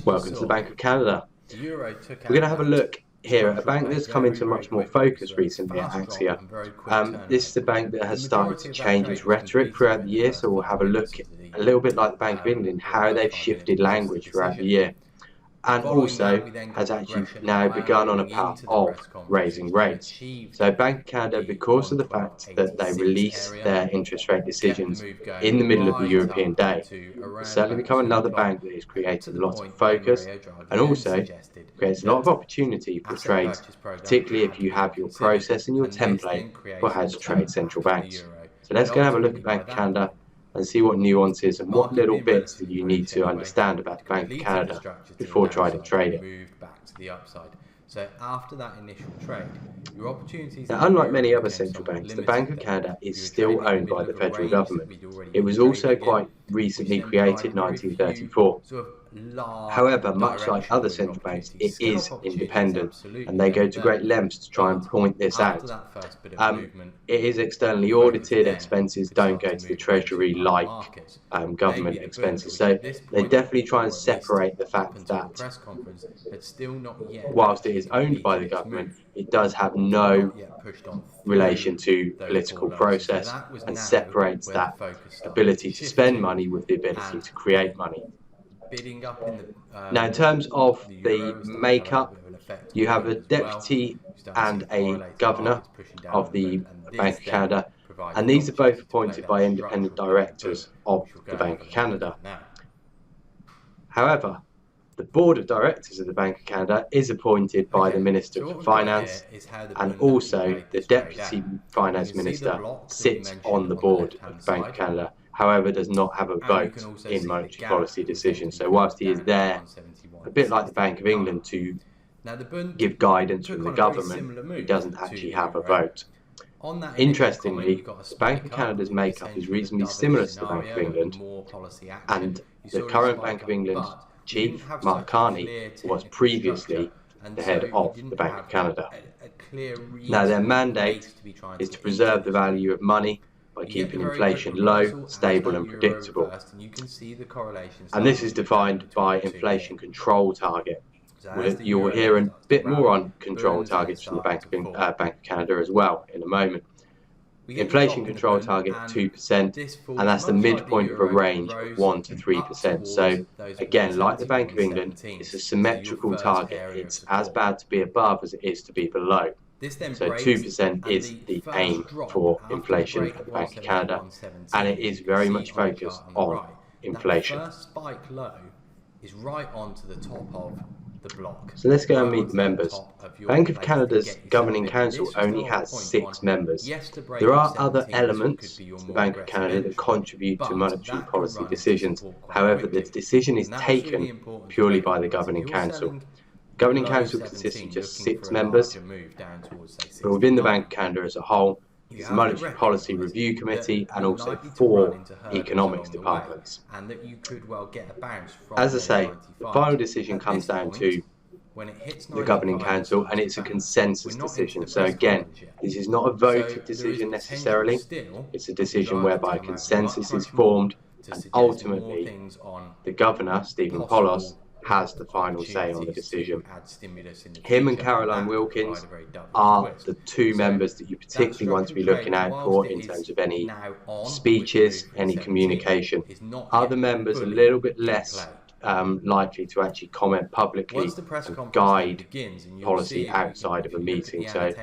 Welcome to the Bank of Canada. The euro took We're going to have a look here at a bank that's come into much more focus recently at Axia. This is a bank that has started to change its rhetoric throughout the year, so we'll have a look a little bit like the Bank of England, how they've shifted language throughout the year, and also has actually now begun on a path of raising rates. So Bank of Canada, because of the fact that they release their interest rate decisions in the middle of the European day, has certainly become another bank that has created a lot of focus and also creates a lot of opportunity for trades, particularly if you have your process and your template for how to trade central banks. So let's go and have a look at Bank of Canada and see what nuances and what little bits that you need to understand about the Bank of Canada before trying to trade it. So after that initial trade, your opportunities. Now, unlike many other central banks, the Bank of Canada is still owned by the federal government. It was also quite recently created, 1934. However, much like other central banks, it is independent, and they go to great lengths to try and point this out. It is externally audited, expenses don't go to the Treasury like government expenses, so they definitely try and separate the fact that whilst it is owned by the government, it does have no relation to political process and separates that ability to spend money with the ability to create money. Now, in terms of the makeup, you have a deputy and a governor of the Bank of Canada, and these are both appointed by independent directors of the Bank of Canada. However, the board of directors of the Bank of Canada is appointed by the Minister for Finance, and also the Deputy Finance Minister sits on the board of the Bank of Canada. However, does not have a vote in monetary policy decisions. So whilst he is there, a bit like the Bank of England, to give guidance from the government, he doesn't actually have a vote. Interestingly, the Bank of Canada's makeup is reasonably similar to the Bank of England, and the current Bank of England chief, Mark Carney, was previously the head of the Bank of Canada. Now, their mandate is to preserve the value of money by keeping inflation low, stable and predictable. And this is defined by inflation control target. You will hear a bit more on control targets from the Bank of Canada as well in a moment. Inflation control target 2%, and that's the midpoint of a range of 1 to 3%. So again, like the Bank of England, it's a symmetrical target. It's as bad to be above as it is to be below. So 2% is the aim for inflation at the Bank of Canada, and it is very much focused on inflation. Is right onto the top of the block. So let's go and meet the members. Bank of Canada's governing council only has 6 members. There are other elements to the Bank of Canada that contribute to monetary policy decisions. However, the decision is taken purely by the governing council. The governing council consists of just 6 members, but within the Bank of Canada as a whole, there's a Monetary Policy Review Committee and also 4 economics departments. As I say, the final decision comes down to the Governing Council, and it's a consensus decision. So again, this is not a voted decision necessarily, it's a decision whereby consensus is formed, and ultimately the Governor, Stephen Poloz, has the final say on the decision. Him and Caroline Wilkins are the 2 members that you particularly want to be looking out for in terms of any speeches, any communication. Other members are a little bit less likely to actually comment publicly and guide policy outside of a meeting. So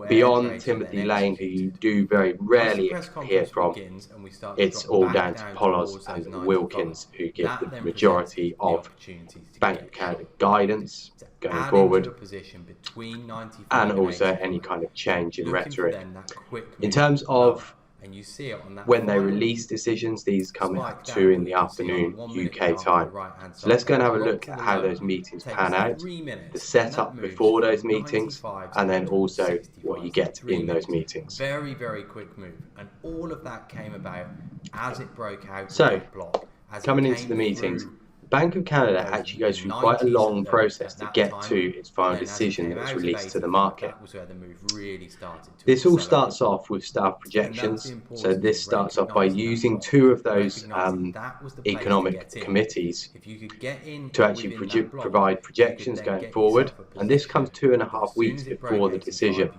beyond Timothy Lane, who you do very rarely hear from, it's all down to Poloz and Wilkins, who give the majority of Bank of Canada guidance going forward, and also any kind of change in rhetoric. In terms of when they release decisions, these come at 2 in the afternoon UK time. So let's go and have a look at how those meetings pan out, the setup before those meetings, and then also what you get in those meetings. Very, very quick move, and all of that came about as it broke out. So, coming into the meetings, Bank of Canada actually goes through quite a long process to get to its final decision that was released to the market. This all starts off with staff projections. So this starts off by using two of those economic committees to actually provide projections going forward. And this comes 2.5 weeks before the decision.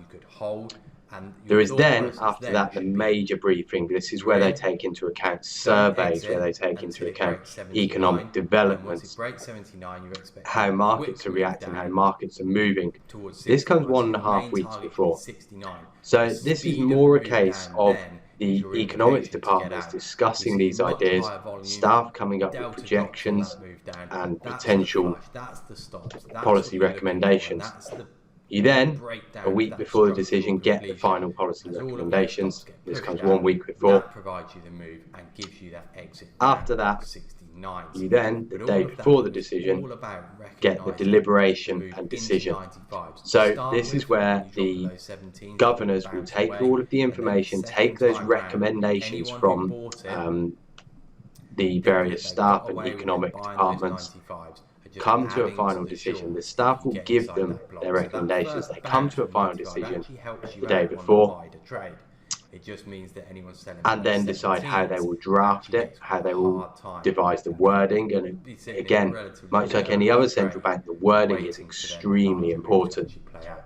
There is then, after that, the major briefing. This is where they take into account surveys, where they take into account economic developments, how markets are reacting, how markets are moving. This comes 1.5 weeks before. So this is more a case of the economics departments discussing these ideas, staff coming up with projections and potential policy recommendations. You then, a week before the decision, get the final policy recommendations. This comes 1 week before. After that, you then, the day before the decision, get the deliberation and decision. So this is where the governors will take all of the information, take those recommendations from the various staff and economic departments, come to a final decision. The staff will give them their recommendations. They come to a final decision the day before, and then decide how they will draft it, how they will devise the wording. And again, much like any other central bank, the wording is extremely important.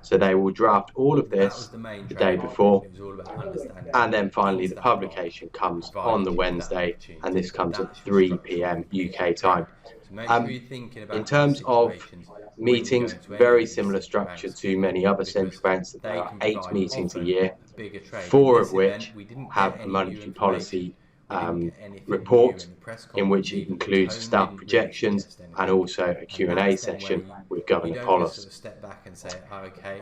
So they will draft all of this the day before, and then finally the publication comes on the Wednesday, and this comes at 3 p.m. UK time. In terms of meetings, very similar structure to many other central banks. There are 8 meetings a year, 4 of which have a monetary policy report, in which it includes staff projections and also a Q&A session with Governor Polis.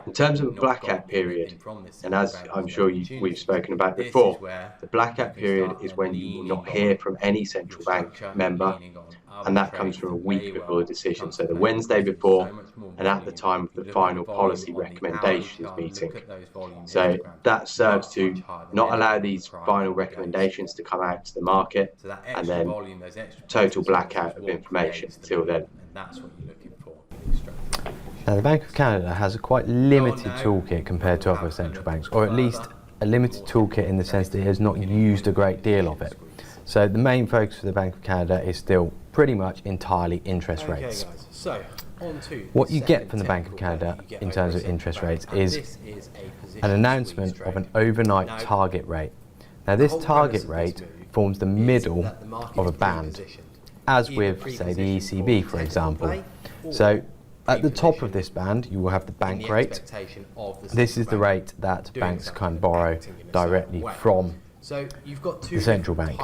In terms of a blackout period, and as I'm sure we've spoken about before, the blackout period is when you will not hear from any central bank member, and that comes from a week before the decision, so the Wednesday before and at the time of the final policy recommendations meeting. So that serves to not allow these final recommendations to come out to the market, and then total blackout of information until then. Now, the Bank of Canada has a quite limited toolkit compared to other central banks, or at least a limited toolkit in the sense that it has not used a great deal of it. So the main focus for the Bank of Canada is still pretty much entirely interest rates. What you get from the Bank of Canada in terms of interest rates is an announcement of an overnight target rate. Now, this target rate forms the middle of a band, as with, say, the ECB, for example. So at the top of this band, you will have the bank rate. This is the rate that banks can borrow directly from the central bank.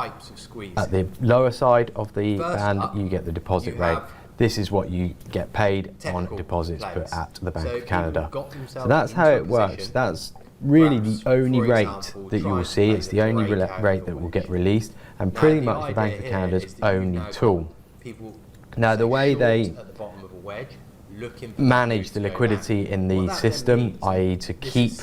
At the lower side of the band, you get the deposit rate. This is what you get paid on deposits put at the Bank of Canada. So that's how it works. That's really the only rate that you will see. It's the only rate that will get released, and pretty much the Bank of Canada's only tool. Now, the way they manage the liquidity in the system, i.e. to keep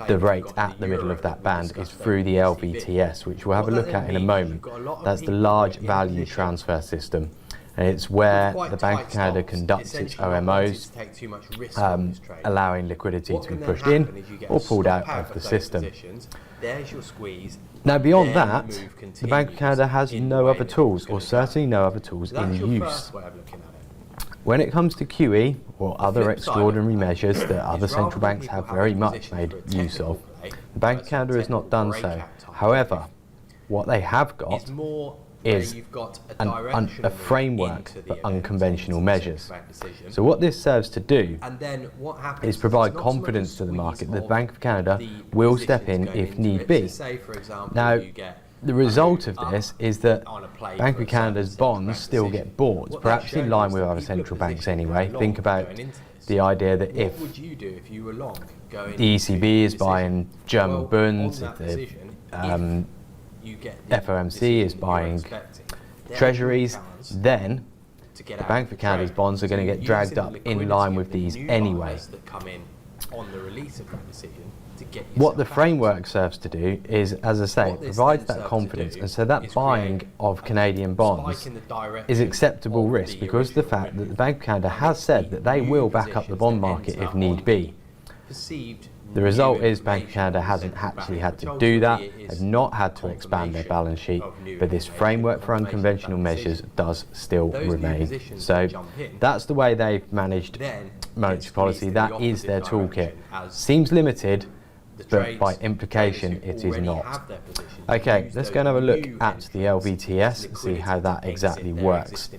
the rate at the middle of that band, is through the LVTS, which we'll have a look at in a moment. That's the Large Value Transfer System, and it's where the Bank of Canada conducts its OMOs, allowing liquidity to be pushed in or pulled out of the system. Now, beyond that, the Bank of Canada has no other tools, or certainly no other tools in use. When it comes to QE or other extraordinary measures that other central banks have very much made use of, the Bank of Canada has not done so. However, what they have got is a framework for unconventional measures. So what this serves to do is provide confidence to the market that the Bank of Canada will step in if need be. Now, the result of this is that Bank of Canada's bonds still get bought, perhaps in line with other central banks anyway. Think about the idea that if the ECB is buying German bonds, if the FOMC is buying treasuries, then the Bank of Canada's bonds are going to get dragged up in line with these anyway. on the release of that decision to get What the framework serves to do is, as I say, it provides that confidence, and so that buying of Canadian bonds is acceptable risk because of the fact that the Bank of Canada has said that they will back up the bond market if need be. The result is Bank of Canada hasn't actually had to do that, have not had to expand their balance sheet, but this framework for unconventional measures does still remain. So that's the way they've managed monetary policy. That is their toolkit. Seems limited, but by implication it is not. Okay, let's go and have a look at the LVTS and see how that exactly works.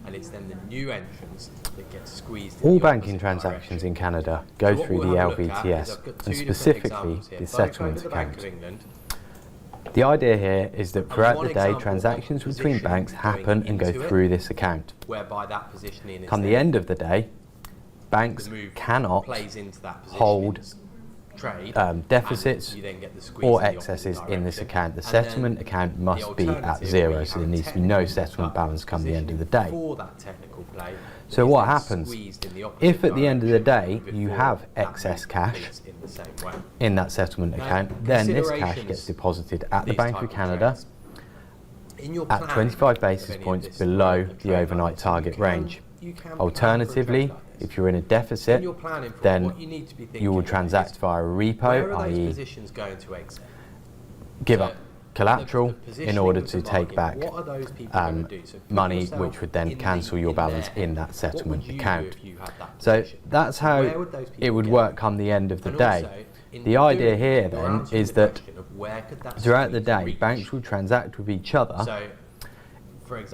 And it's then the new entrants that get squeezed. All banking transactions in Canada go through the LVTS, and specifically the settlement account. The idea here is that throughout the day, transactions between banks happen and go through this account. Come the end of the day, banks cannot hold deficits or excesses in this account. The settlement account must be at zero, so there needs to be no settlement balance come the end of the day. So what happens if at the end of the day you have excess cash in that settlement account? Then this cash gets deposited at the Bank of Canada at 25 basis points below the overnight target range. Alternatively, if you're in a deficit, then you will transact via a repo, i.e. give up collateral in order to take back money, which would then cancel your balance in that settlement account. So that's how it would work come the end of the day. The idea here then is that throughout the day, banks will transact with each other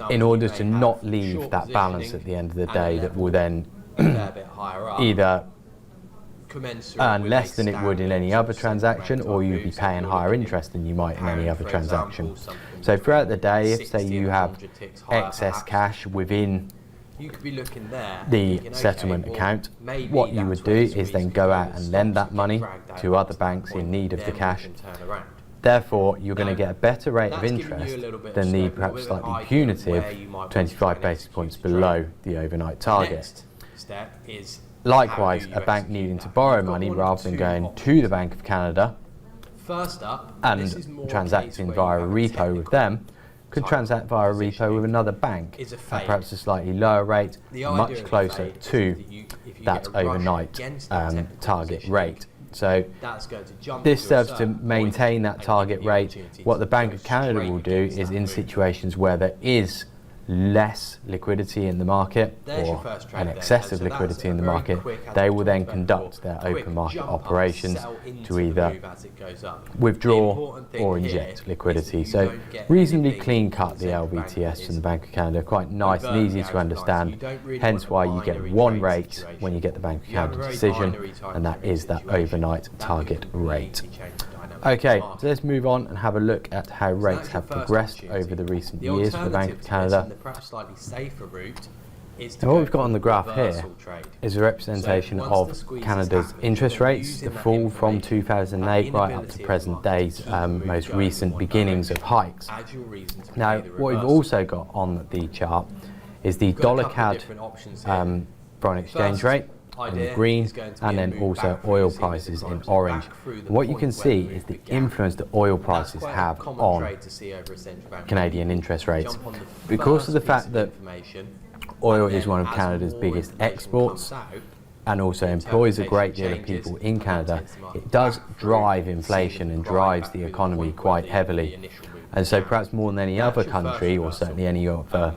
in order to not leave that balance at the end of the day that will then either earn less than it would in any other transaction, or you'd be paying higher interest than you might in any other transaction. So throughout the day, if say you have excess cash within the settlement account, what you would do is then go out and lend that money to other banks in need of the cash. Therefore, you're going to get a better rate of interest than the perhaps slightly punitive 25 basis points below the overnight target. Likewise, a bank needing to borrow money rather than going to the Bank of Canada and transacting via a repo with them, could transact via a repo with another bank at perhaps a slightly lower rate, much closer to that overnight target rate. So this serves to maintain that target rate. What the Bank of Canada will do is, in situations where there is less liquidity in the market or an excessive liquidity in the market, they will then conduct their open market operations to either withdraw or inject liquidity. So reasonably clean cut, the LVTS from the Bank of Canada, quite nice and easy to understand, hence why you get one rate when you get the Bank of Canada decision, and that is that overnight target rate. Okay, so let's move on and have a look at how rates have progressed over the recent years for the Bank of Canada. And what we've got on the graph here is a representation of Canada's interest rates, the fall from 2008 right up to present day's most recent beginnings of hikes. Now, what we've also got on the chart is the dollar-CAD foreign exchange rate in green, and then also oil prices in orange. And what you can see is the influence that oil prices have on Canadian interest rates. Because of the fact that oil is one of Canada's biggest exports and also employs a great deal of people in Canada, it does drive inflation and drives the economy quite heavily. And so perhaps more than any other country, or certainly any other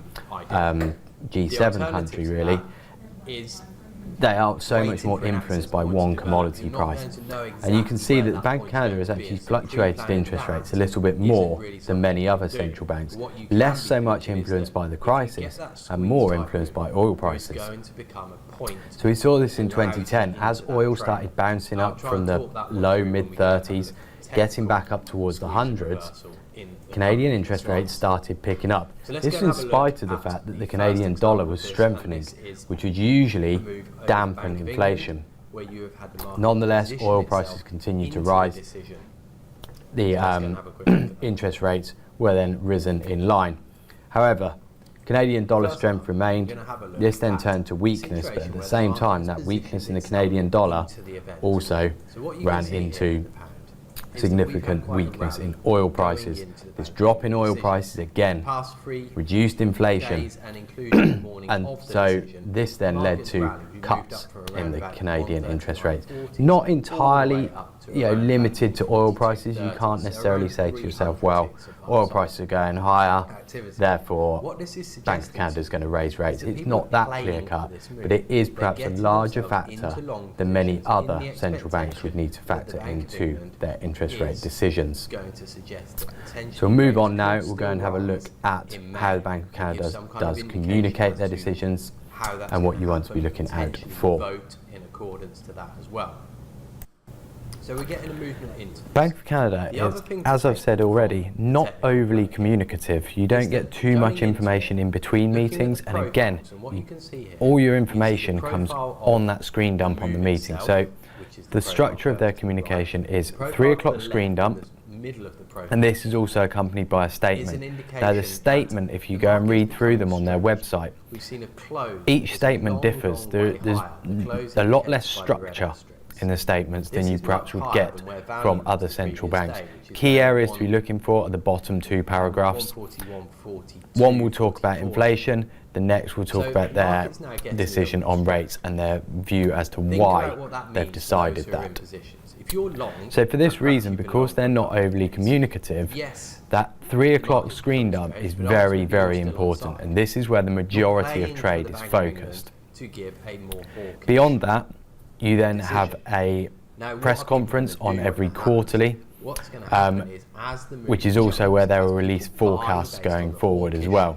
G7 country really, they are so much more influenced by one commodity price. And you can see that the Bank of Canada has actually fluctuated interest rates a little bit more than many other central banks. Less so much influenced by the crisis and more influenced by oil prices. So we saw this in 2010 as oil started bouncing up from the low mid-30s, getting back up towards the hundreds. Canadian interest rates started picking up. This in spite of the fact that the Canadian dollar was strengthening, which would usually dampen inflation. Nonetheless, oil prices continued to rise. The interest rates were then risen in line. However, Canadian dollar strength remained. This then turned to weakness, but at the same time, that weakness in the Canadian dollar also ran into significant weakness in oil prices. This drop in oil prices again reduced inflation, and so this then led to cuts in the Canadian interest rates. Not entirely, limited to oil prices. You can't necessarily say to yourself, well, oil prices are going higher, therefore Bank of Canada is going to raise rates. It's not that clear cut, but it is perhaps a larger factor than many other central banks would need to factor into their interest rate decisions. So we'll move on now. We'll go and have a look at how the Bank of Canada does communicate their decisions and what you want to be looking out for. Vote in accordance to that as well. So we're getting a movement into Bank of Canada is, as I've said already, not overly communicative. You don't get too much information in between meetings, and again, all your information comes on that screen dump on the meeting. So the structure of their communication is 3 o'clock screen dump, and this is also accompanied by a statement. Now the statement, if you go and read through them on their website, each statement differs. There's a lot less structure in the statements than you perhaps would get from other central banks. Key areas to be looking for are the bottom 2 paragraphs. One will talk about inflation, the next will talk about their decision on rates and their view as to why they've decided that. So for this reason, because they're not overly communicative, that 3 o'clock screen dump is very, very important, and this is where the majority of trade is focused. Beyond that, you then have a press conference on every quarterly, which is also where they will release forecasts going forward as well.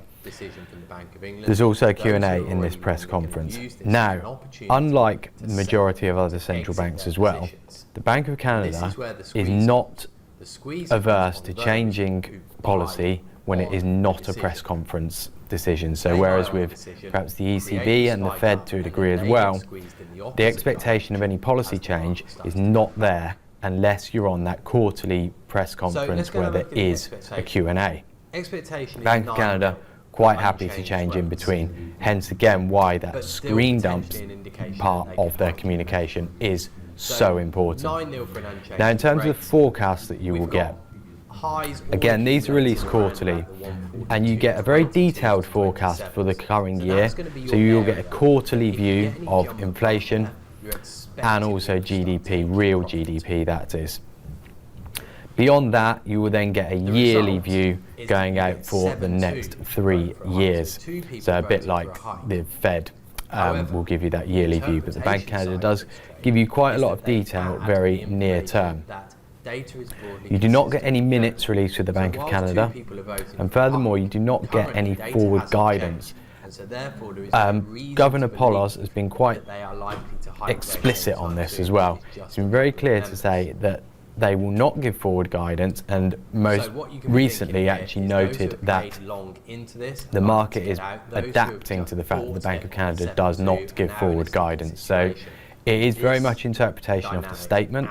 There's also a Q&A in this press conference. Now, unlike the majority of other central banks as well, the Bank of Canada is not averse to changing policy when it is not a press conference decision. So whereas with perhaps the ECB and the Fed to a degree as well, the expectation of any policy change is not there unless you're on that quarterly press conference where there is a Q&A. Bank of Canada quite happy to change in between, hence again why that screen dump part of their communication is so important. Now in terms of the forecasts that you will get, again, these are released quarterly, and you get a very detailed forecast for the current year. So you'll get a quarterly view of inflation and also GDP, real GDP that is. Beyond that, you will then get a yearly view going out for the next 3 years. So a bit like the Fed will give you that yearly view, but the Bank of Canada does give you quite a lot of detail very near term. You do not get any minutes released with the Bank of Canada, and furthermore you do not get any forward guidance. Governor Polos has been quite explicit on this as well. He's been very clear to say that they will not give forward guidance, and most recently actually noted that the market is adapting to the fact that the Bank of Canada does not give forward guidance. So it is very much interpretation of the statement.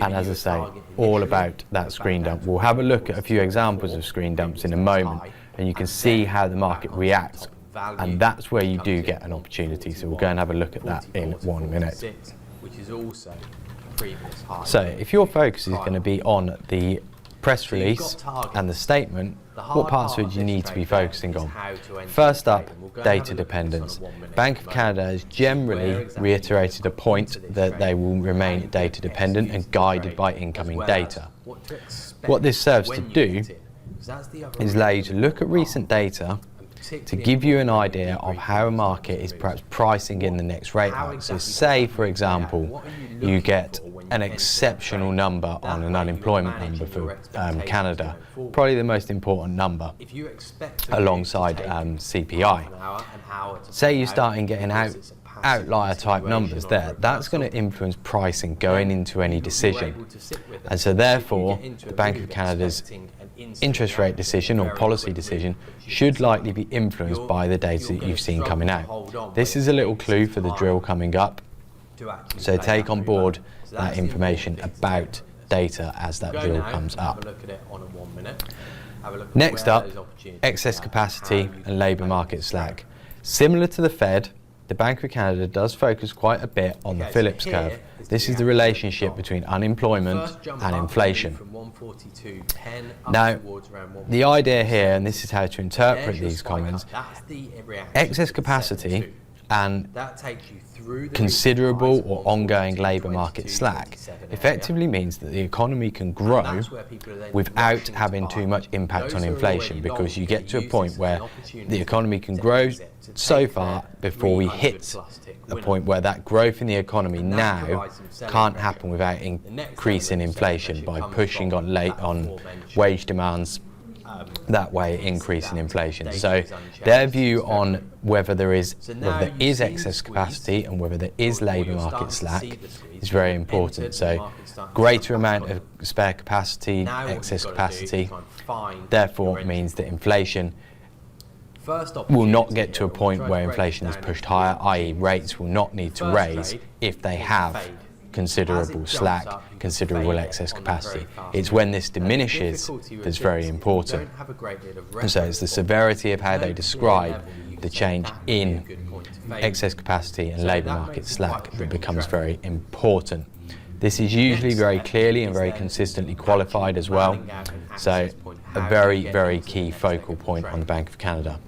And as I say, all about that screen dump. We'll have a look at a few examples of screen dumps in a moment, and you can see how the market reacts, and that's where you do get an opportunity. So we'll go and have a look at that in 1 minute. So if your focus is going to be on the press release and the statement, what parts would you need to be focusing on? First up, data dependence. Bank of Canada has generally reiterated a point that they will remain data dependent and guided by incoming data. What this serves to do is allow you to look at recent data to give you an idea of how a market is perhaps pricing in the next rate hike. So say, for example, you get an exceptional number on an unemployment number for Canada, probably the most important number alongside CPI. Say you're starting getting outlier type numbers there, that's going to influence pricing going into any decision. And so therefore, the Bank of Canada's interest rate decision or policy decision should likely be influenced by the data that you've seen coming out. This is a little clue for the drill coming up, so take on board that information about data as that drill comes up. Next up, excess capacity and labour market slack. Similar to the Fed, the Bank of Canada does focus quite a bit on the Phillips curve. This is the relationship between unemployment and inflation. Now, the idea here, and this is how to interpret these comments, excess capacity and considerable or ongoing labour market slack effectively means that the economy can grow without having too much impact on inflation, because you get to a point where the economy can grow so far before we hit a point where that growth in the economy now can't happen without increasing inflation by pushing on wage demands, that way increasing inflation. So their view on whether there is excess capacity and whether there is labour market slack is very important. So greater amount of spare capacity, excess capacity, therefore means that inflation will not get to a point where inflation is pushed higher, i.e. rates will not need to raise if they have considerable slack, considerable excess capacity. It's when this diminishes that's very important. And so it's the severity of how they describe the change in excess capacity and labour market slack that becomes very important. This is usually very clearly and very consistently qualified as well, so a very, very key focal point on the Bank of Canada.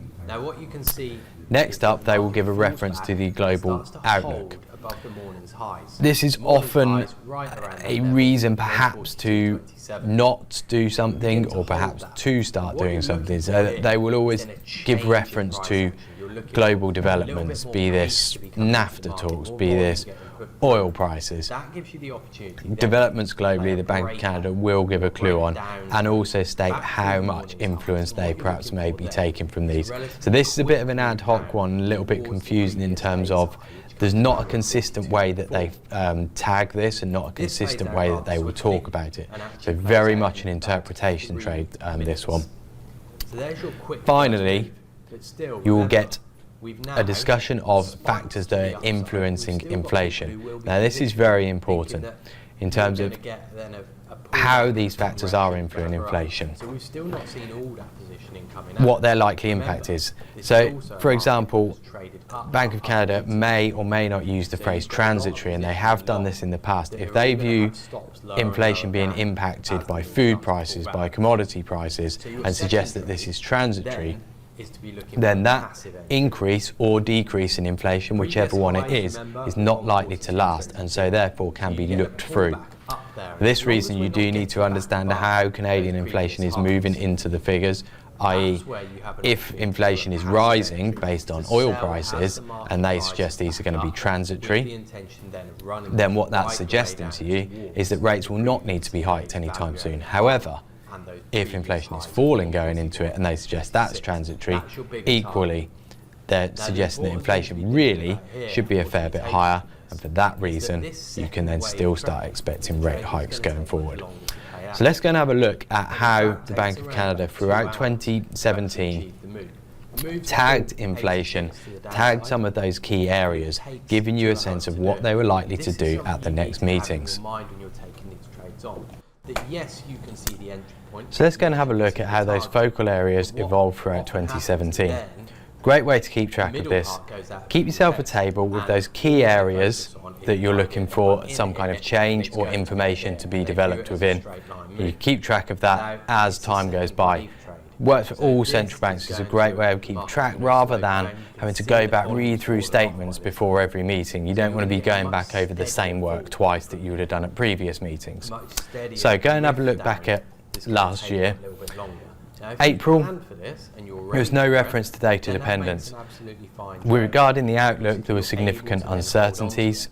Next up, they will give a reference to the global outlook. This is often a reason perhaps to not do something or perhaps to start doing something. So they will always give reference to global developments, be this NAFTA talks, be this oil prices. Developments globally, the Bank of Canada will give a clue on, and also state how much influence they perhaps may be taking from these. So this is a bit of an ad hoc one, a little bit confusing in terms of there's not a consistent way that they tag this and not a consistent way that they will talk about it. So very much an interpretation trade, this one. Finally, you will get a discussion of factors that are influencing inflation. Now this is very important in terms of how these factors are influencing inflation, what their likely impact is. So, for example, Bank of Canada may or may not use the phrase transitory, and they have done this in the past. If they view inflation being impacted by food prices, by commodity prices, and suggest that this is transitory, then that increase or decrease in inflation, whichever one it is not likely to last, and so therefore can be looked through. For this reason, you do need to understand how Canadian inflation is moving into the figures, i.e. if inflation is rising based on oil prices and they suggest these are going to be transitory, then what that's suggesting to you is that rates will not need to be hiked anytime soon. However, if inflation is falling going into it and they suggest that's transitory, equally they're suggesting that inflation really should be a fair bit higher, and for that reason you can then still start expecting rate hikes going forward. So let's go and have a look at how the Bank of Canada throughout 2017 tagged inflation, tagged some of those key areas, giving you a sense of what they were likely to do at the next meetings. So let's go and have a look at how those focal areas evolved throughout 2017. Great way to keep track of this. Keep yourself a table with those key areas that you're looking for some kind of change or information to be developed within. You keep track of that as time goes by. Works for all central banks. It's a great way of keeping track rather than having to go back, read through statements before every meeting. You don't want to be going back over the same work twice that you would have done at previous meetings. So go and have a look back at last year. April, there was no reference to data dependence. Regarding the outlook, there were significant uncertainties.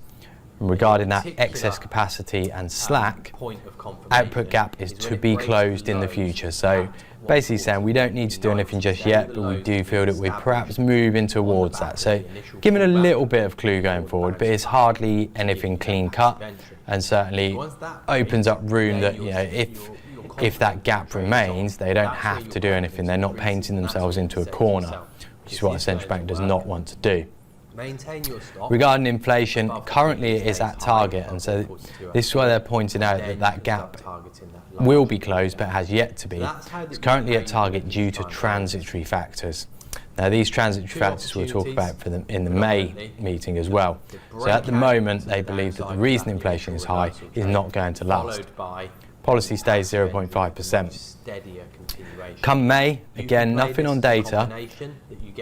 Regarding that excess capacity and slack, output gap is to be closed in the future. So basically saying we don't need to do anything just yet, but we do feel that we're perhaps moving towards that. So giving a little bit of clue going forward, but it's hardly anything clean cut, and certainly opens up room that, you know, if that gap remains, they don't have to do anything. They're not painting themselves into a corner, which is what a central bank does not want to do. Regarding inflation, currently it is at target, and so this is why they're pointing out that that gap will be closed but has yet to be. It's currently at target due to transitory factors. Now these transitory factors we'll talk about in the May meeting as well. So at the moment they believe that the reason inflation is high is not going to last. Policy stays 0.5%. Come May, again nothing on data,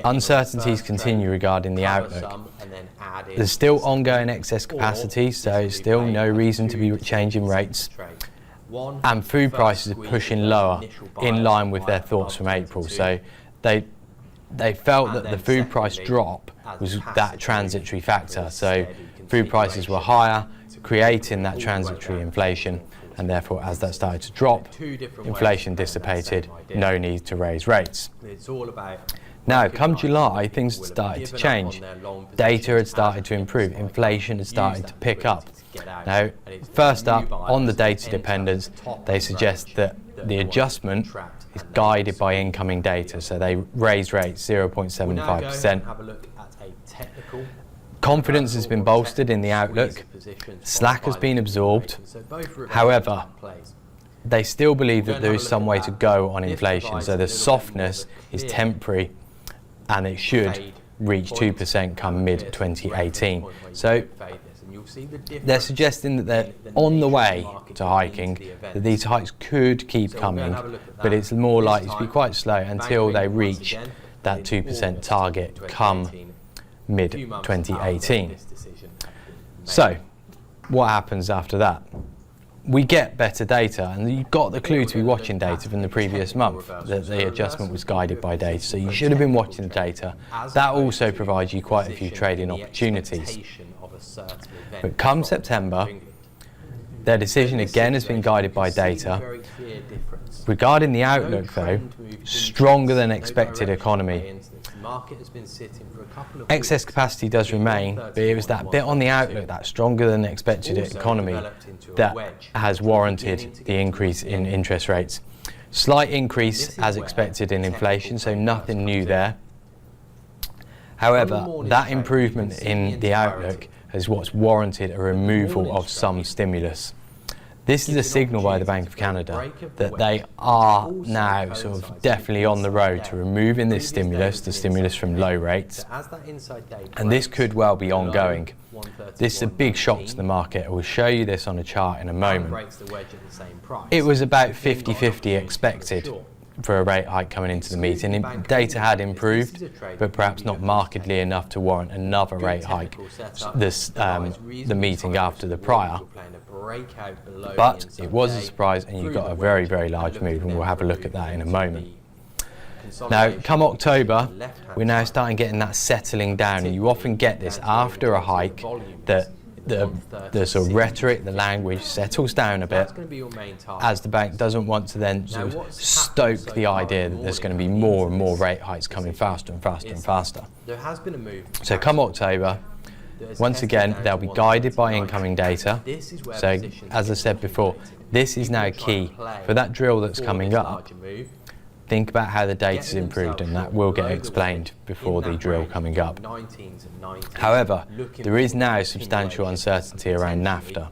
uncertainties continue regarding the outlook. There's still ongoing excess capacity, so still no reason to be changing rates. And food prices are pushing lower, in line with their thoughts from April. So they felt that the food price drop was that transitory factor. So food prices were higher, creating that transitory inflation, and therefore as that started to drop, inflation dissipated, no need to raise rates. Now, come July, things had started to change. Data had started to improve, inflation had started to pick up. Now, first up, on the data dependence, they suggest that the adjustment is guided by incoming data, so they raise rates 0.75%. Confidence has been bolstered in the outlook, slack has been absorbed. However, they still believe that there is some way to go on inflation, so the softness is temporary and it should reach 2% come mid-2018. So they're suggesting that they're on the way to hiking, that these hikes could keep coming, but it's more likely to be quite slow until they reach that 2% target come mid-2018. So, what happens after that? We get better data, and you've got the clue to be watching data from the previous month, that the adjustment was guided by data, so you should have been watching the data. That also provides you quite a few trading opportunities. But come September, their decision again has been guided by data. Regarding the outlook though, stronger than expected economy. Excess capacity does remain, but it was that bit on the outlook, that stronger than expected economy, that has warranted the increase in interest rates. Slight increase as expected in inflation, so nothing new there. However, that improvement in the outlook is what's warranted a removal of some stimulus. This is a signal by the Bank of Canada that they are now sort of definitely on the road to removing this stimulus, the stimulus from low rates, and this could well be ongoing. This is a big shock to the market. I will show you this on a chart in a moment. It was about 50-50 expected for a rate hike coming into the meeting. Data had improved, but perhaps not markedly enough to warrant another rate hike the meeting after the prior. But it was a surprise, and you got a very, very large move, and we'll have a look at that in a moment. Now, come October, we're now starting getting that settling down, and you often get this after a hike, that the sort of rhetoric, the language settles down a bit as the bank doesn't want to then sort of stoke the idea that there's going to be more and more rate hikes coming faster and faster and faster. So come October, once again, they'll be guided by incoming data. So, as I said before, this is now key for that drill that's coming up. Think about how the data's improved, and that will get explained before the drill coming up. However, there is now substantial uncertainty around NAFTA.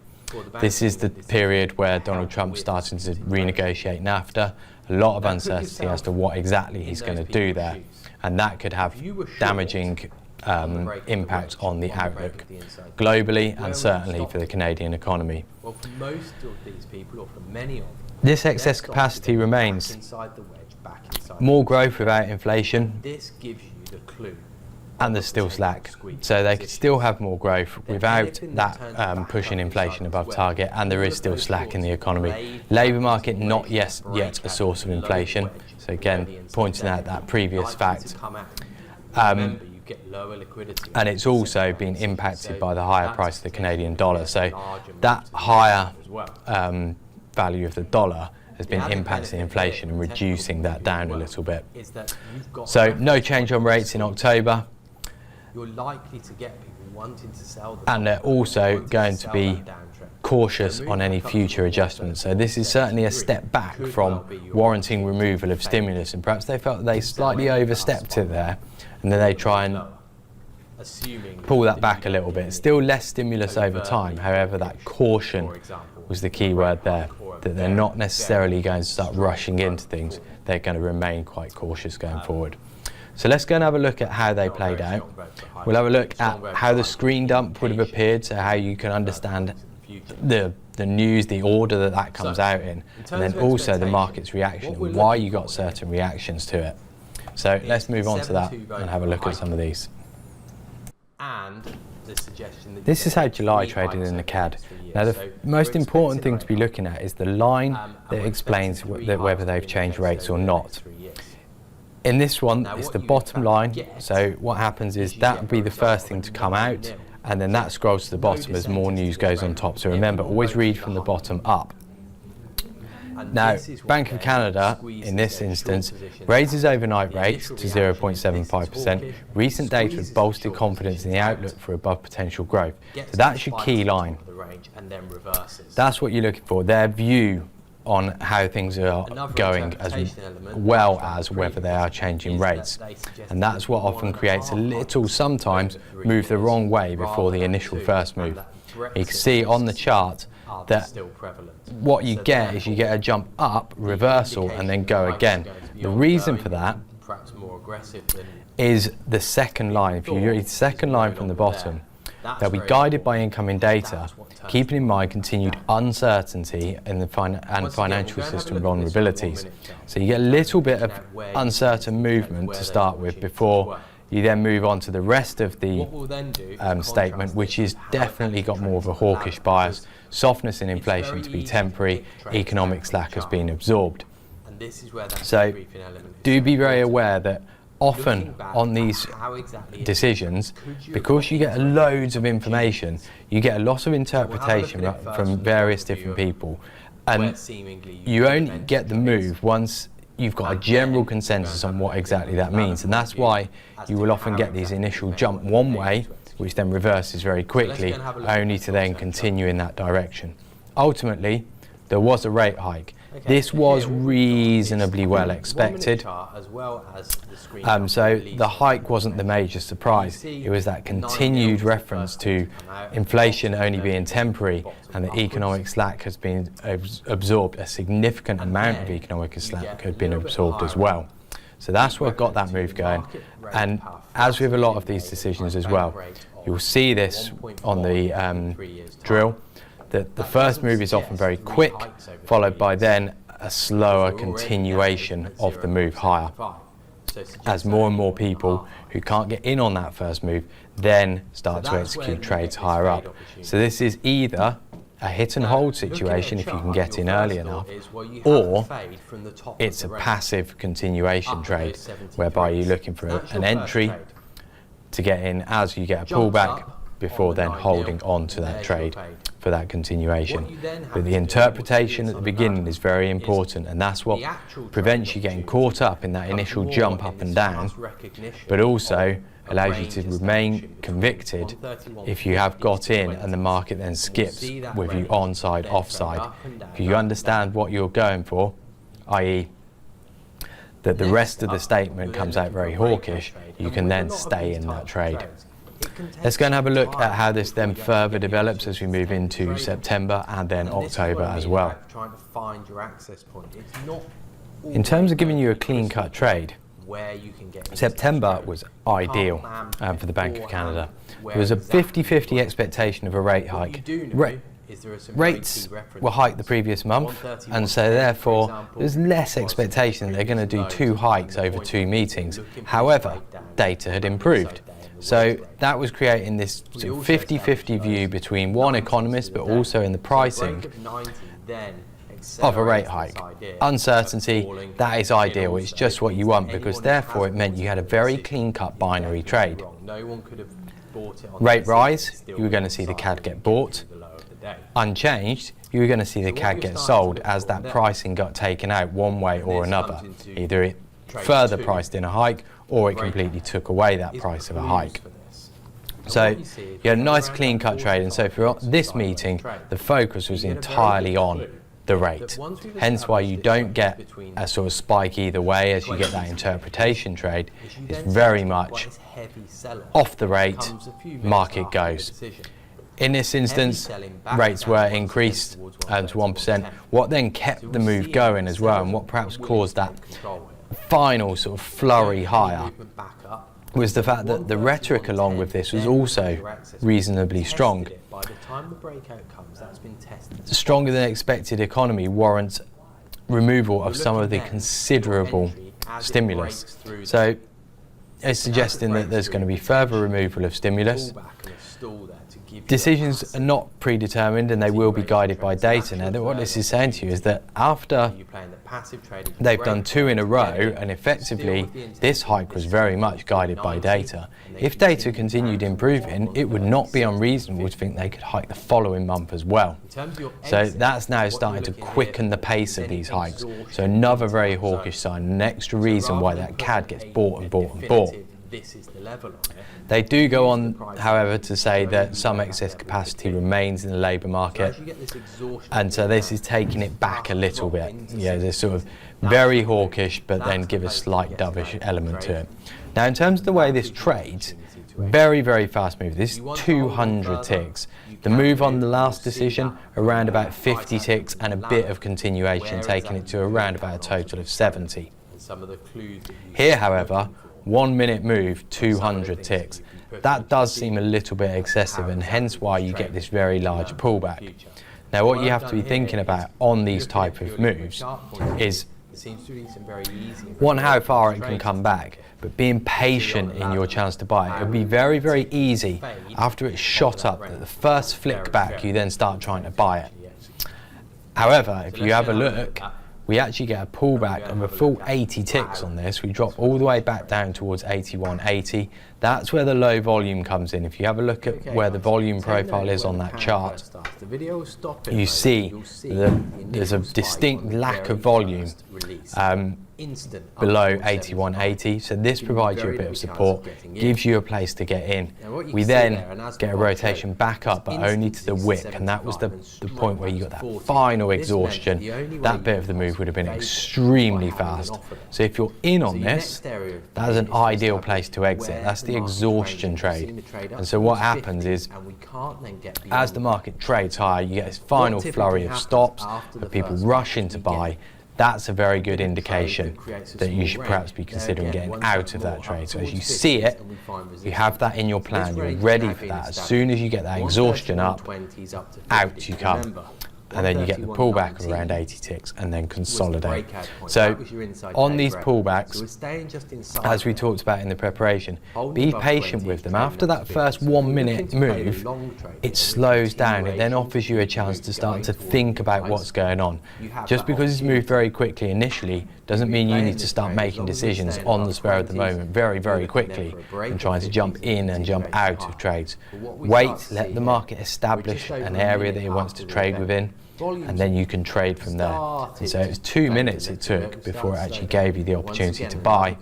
This is the period where Donald Trump's starting to renegotiate NAFTA. A lot of uncertainty as to what exactly he's going to do there, and that could have damaging impact on the outlook globally and certainly for the Canadian economy. This excess capacity remains. More growth without inflation, and there's still slack. So they could still have more growth without that pushing inflation above target, and there is still slack in the economy. Labour market not yet a source of inflation. So again, pointing out that previous fact. And it's also been impacted by the higher price of the Canadian dollar. So that higher value of the dollar has been impacting inflation and reducing that down a little bit. So no change on rates in October. And they're also going to be cautious on any future adjustments. So this is certainly a step back from warranting removal of stimulus, and perhaps they felt that they slightly overstepped it there, and then they try and pull that back a little bit. Still less stimulus over time, however that caution was the key word there, that they're not necessarily going to start rushing into things. They're going to remain quite cautious going forward. So let's go and have a look at how they played out. We'll have a look at how the screen dump would have appeared, so how you can understand the news, the order that comes out in, and then also the market's reaction and why you got certain reactions to it. So let's move on to that and have a look at some of these. This is how July traded in the CAD. Now the most important thing to be looking at is the line that explains whether they've changed rates or not. In this one, it's the bottom line, so what happens is that will be the first thing to come out, and then that scrolls to the bottom as more news goes on top. So remember, always read from the bottom up. Now, Bank of Canada, in this instance, raises overnight rates to 0.75%. Recent data has bolstered confidence in the outlook for above potential growth. So that's your key line. That's what you're looking for, their view on how things are going, as well as whether they are changing rates. And that's what often creates a little, sometimes, move the wrong way before the initial first move. You can see on the chart that what you get is you get a jump up, reversal, and then go again. The reason for that is the second line. If you read the second line from the bottom, they'll be guided by incoming data, keeping in mind continued uncertainty in the financial system vulnerabilities. So you get a little bit of uncertain movement to start with before you then move on to the rest of the statement, which is definitely got more of a hawkish bias. Softness in inflation to be temporary, economic slack has been absorbed. So do be very aware that often on these decisions, because you get loads of information, you get a lot of interpretation from various different people, and you only get the move once you've got a general consensus on what exactly that means. And that's why you will often get these initial jump one way, which then reverses very quickly, only to then continue in that direction. Ultimately, there was a rate hike. This was reasonably well expected. So the hike wasn't the major surprise. It was that continued reference to inflation only being temporary, and the economic slack has been absorbed. A significant amount of economic slack had been absorbed as well. So that's what got that move going. And as with a lot of these decisions as well, you'll see this on the drill, that the first move is often very quick, followed by then a slower continuation of the move higher, as more and more people who can't get in on that first move then start to execute trades higher up. So this is either a hit and hold situation if you can get in early enough, or it's a passive continuation trade whereby you're looking for an entry to get in as you get a pullback before then holding on to that trade for that continuation. But the interpretation at the beginning is very important, and that's what prevents you getting caught up in that initial jump up and down, but also allows you to remain convicted if you have got in and the market then skips with you onside, offside. If you understand what you're going for, i.e. that the rest of the statement comes out very hawkish, you can then stay in that trade. Let's go and have a look at how this then further develops as we move into September and then October as well. In terms of giving you a clean-cut trade, September was ideal for the Bank of Canada. There was a 50-50 expectation of a rate hike. Rates were hiked the previous month, and so therefore there's less expectation that they're going to do 2 hikes over 2 meetings. However, data had improved. So that was creating this 50-50 view between one economist, but also in the pricing of a rate hike. Uncertainty, that is ideal. It's just what you want, because therefore it meant you had a very clean-cut binary trade. Rate rise, you were going to see the CAD get bought. Unchanged, you were going to see the CAD get sold as that pricing got taken out one way or another. Either it further priced in a hike, or it completely took away that price of a hike. So you had a nice clean-cut trade, and so for this meeting, the focus was entirely on the rate. Hence why you don't get a sort of spike either way as you get that interpretation trade. It's very much off the rate, market goes. In this instance, rates were increased to 1%. What then kept the move going as well, and what perhaps caused that final sort of flurry higher, was the fact that the rhetoric along with this was also reasonably strong. The stronger than expected economy warrants removal of some of the considerable stimulus. So it's suggesting that there's going to be further removal of stimulus. Decisions are not predetermined and they will be guided by data. Now, what this is saying to you is that after they've done 2 in a row, and effectively this hike was very much guided by data, if data continued improving, it would not be unreasonable to think they could hike the following month as well. So that's now starting to quicken the pace of these hikes. So another very hawkish sign, an extra reason why that CAD gets bought and bought and bought. This is the level on it. They do go on, however, to say that some excess capacity remains in the labour market, and so this is taking it back a little bit. Yeah, they're sort of very hawkish, but then give a slight dovish element to it. Now, in terms of the way this trades, very, very fast move. This is 200 ticks. The move on the last decision, around about 50 ticks and a bit of continuation, taking it to around about a total of 70. Here, however, 1 minute move, 200 ticks. That does seem a little bit excessive, and hence why you get this very large pullback. Now, what you have to be thinking about on these type of moves is, one, how far it can come back, but being patient in your chance to buy it. It'll be very, very easy after it's shot up that the first flick back, you then start trying to buy it. However, if you have a look, we actually get a pullback of a full 80 ticks on this. We drop all the way back down towards 81.80. That's where the low volume comes in. If you have a look at where the volume profile is on that chart, you see that there's a distinct lack of volume below 81.80. So this provides you a bit of support, gives you a place to get in. We then get a rotation back up, but only to the wick, and that was the point where you got that final exhaustion. That bit of the move would have been extremely fast. So if you're in on this, that is an ideal place to exit. That's the exhaustion trade. And so what happens is, as the market trades higher, you get this final flurry of stops, that people rush in to buy. That's a very good indication that you should perhaps be considering getting out of that trade. So as you see it, you have that in your plan, you're ready for that. As soon as you get that exhaustion up, out you come. And then you get the pullback of around 80 ticks and then consolidate. So on these pullbacks, as we talked about in the preparation, be patient with them. After that first 1 minute move, it slows down. It then offers you a chance to start to think about what's going on. Just because it's moved very quickly initially doesn't mean you need to start making decisions on the spur of the moment very, very quickly and trying to jump in and jump out of trades. Wait, let the market establish an area that it wants to trade within, and then you can trade from there. And so it was 2 minutes it took before it actually gave you the opportunity to buy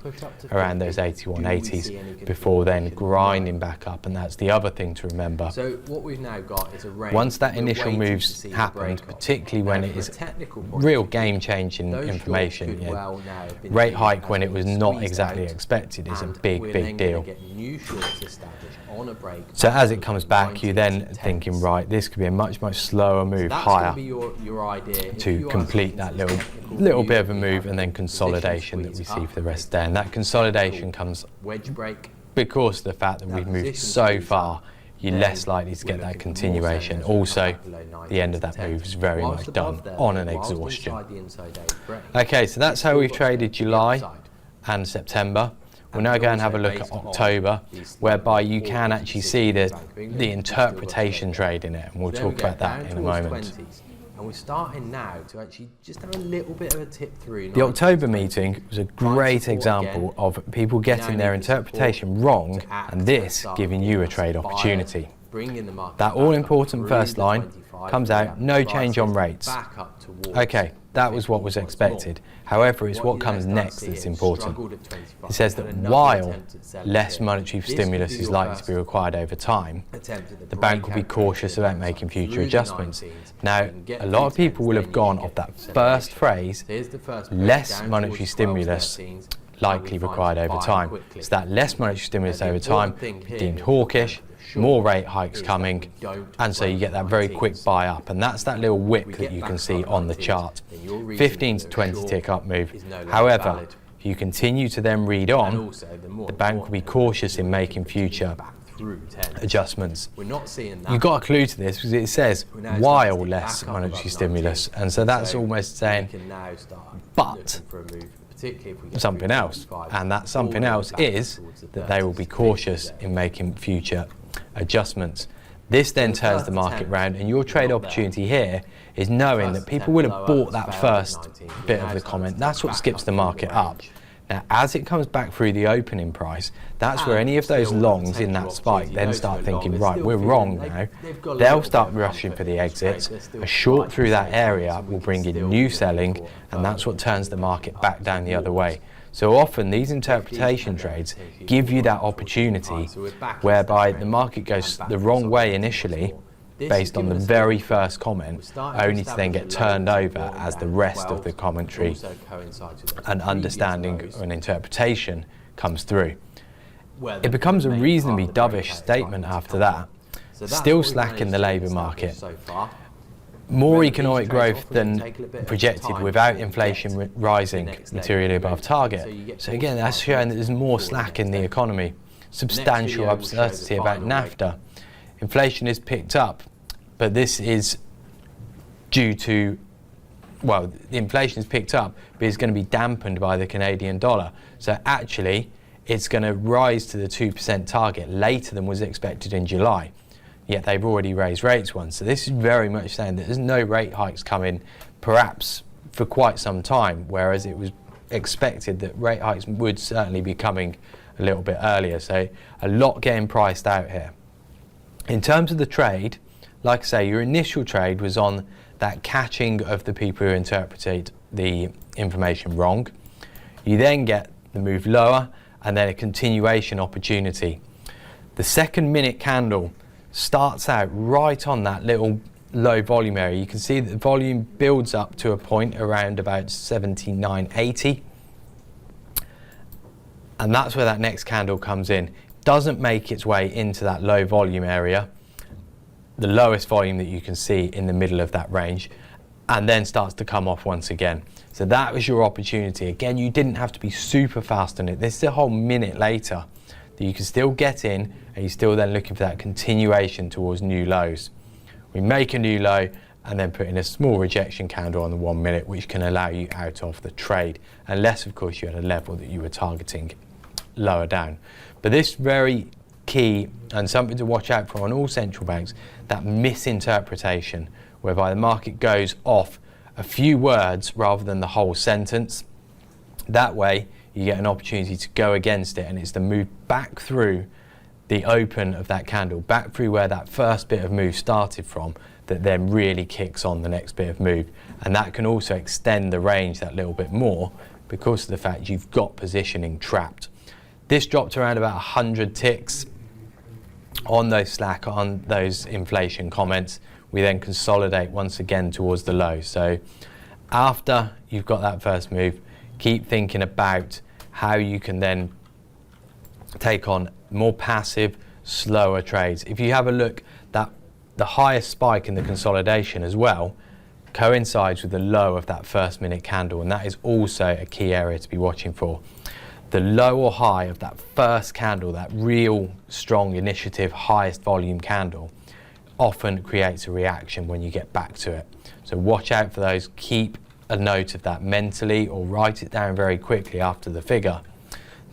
around those 81.80s before then grinding back up. And that's the other thing to remember. So what we've now got is a range. Once that initial move's happened, particularly when it is real game-changing information, rate hike when it was not exactly expected is a big, big deal. on a break. So as it comes back, you're then thinking, right, this could be a much, much slower move higher to complete that little bit of a move, and then consolidation that we see for the rest of the day. And that consolidation comes because of the fact that we've moved so far. You're less likely to get that continuation. Also, the end of that move is very much done on an exhaustion. Okay, so that's how we've traded July and September. We'll now go and have a look at October, whereby you can actually see the interpretation trade in it, and we'll talk about that in a moment. And we're starting now to actually just have a little bit of a tip through. The October meeting was a great example of people getting their interpretation wrong, and this giving you a trade opportunity. That all-important first line comes out, no change on rates. Okay, that was what was expected. However, it's what comes next that's important. It says that while less monetary stimulus is likely to be required over time, the bank will be cautious about making future adjustments. Now, a lot of people will have gone off that first phrase, less monetary stimulus, likely required over time. So that less monetary stimulus over time, deemed hawkish, more rate hikes coming, and so you get that very quick buy up, and that's that little wick that you can see on the chart. 15 to 20 tick up move. However, if you continue to then read on, the bank will be cautious in making future adjustments. You've got a clue to this because it says while less monetary stimulus, and so that's almost saying but something else, and that something else is that they will be cautious in making future adjustments. This then turns the market round, and your trade opportunity here is knowing that people will have bought that first bit of the comment. That's what skips the market up. Now, as it comes back through the opening price, that's where any of those longs in that spike then start thinking, right, we're wrong now. They'll start rushing for the exits. A short through that area will bring in new selling, and that's what turns the market back down the other way. So often these interpretation trades give you that opportunity whereby the market goes the wrong way initially, based on the very first comment, only to then get turned over as the rest of the commentary and understanding and interpretation comes through. It becomes a reasonably dovish statement after that. Still slack in the labour market. More economic growth than projected without inflation rising materially above target. So again, that's showing that there's more slack in the economy. Substantial uncertainty about NAFTA. Inflation is picked up, but this is due to, well, the inflation is picked up, but it's going to be dampened by the Canadian dollar. So actually, it's going to rise to the 2% target later than was expected in July. Yet they've already raised rates once. So this is very much saying that there's no rate hikes coming, perhaps for quite some time, whereas it was expected that rate hikes would certainly be coming a little bit earlier. So a lot getting priced out here. In terms of the trade, like I say, your initial trade was on that catching of the people who interpreted the information wrong. You then get the move lower and then a continuation opportunity. The second minute candle starts out right on that little low volume area. You can see that the volume builds up to a point around about 79.80, and that's where that next candle comes in. Doesn't make its way into that low volume area, the lowest volume that you can see in the middle of that range, and then starts to come off once again. So that was your opportunity. Again, you didn't have to be super fast on it. This is a whole minute later that you can still get in, and you're still then looking for that continuation towards new lows. We make a new low and then put in a small rejection candle on the 1 minute, which can allow you out of the trade, unless of course you had a level that you were targeting lower down. But this very key and something to watch out for on all central banks, that misinterpretation whereby the market goes off a few words rather than the whole sentence. That way you get an opportunity to go against it, and it's the move back through the open of that candle, back through where that first bit of move started from, that then really kicks on the next bit of move. And that can also extend the range that little bit more because of the fact you've got positioning trapped. This dropped around about 100 ticks on those slack, on those inflation comments. We then consolidate once again towards the low. So after you've got that first move, keep thinking about how you can then take on more passive, slower trades. If you have a look, that the highest spike in the consolidation as well coincides with the low of that first minute candle, and that is also a key area to be watching for. The low or high of that first candle, that real strong initiative, highest volume candle, often creates a reaction when you get back to it. So watch out for those. Keep a note of that mentally, or write it down very quickly after the figure.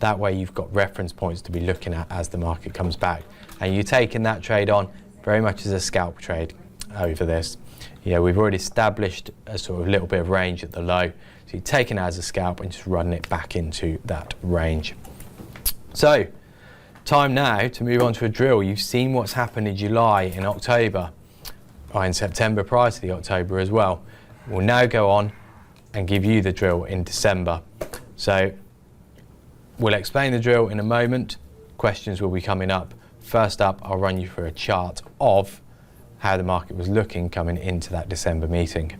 That way you've got reference points to be looking at as the market comes back. And you're taking that trade on very much as a scalp trade over this. Yeah, we've already established a sort of little bit of range at the low. So you're taking it as a scalp and just running it back into that range. So, time now to move on to a drill. You've seen what's happened in July, in October, or in September prior to the October as well. We'll now go on and give you the drill in December. So, we'll explain the drill in a moment. Questions will be coming up. First up, I'll run you through a chart of how the market was looking coming into that December meeting.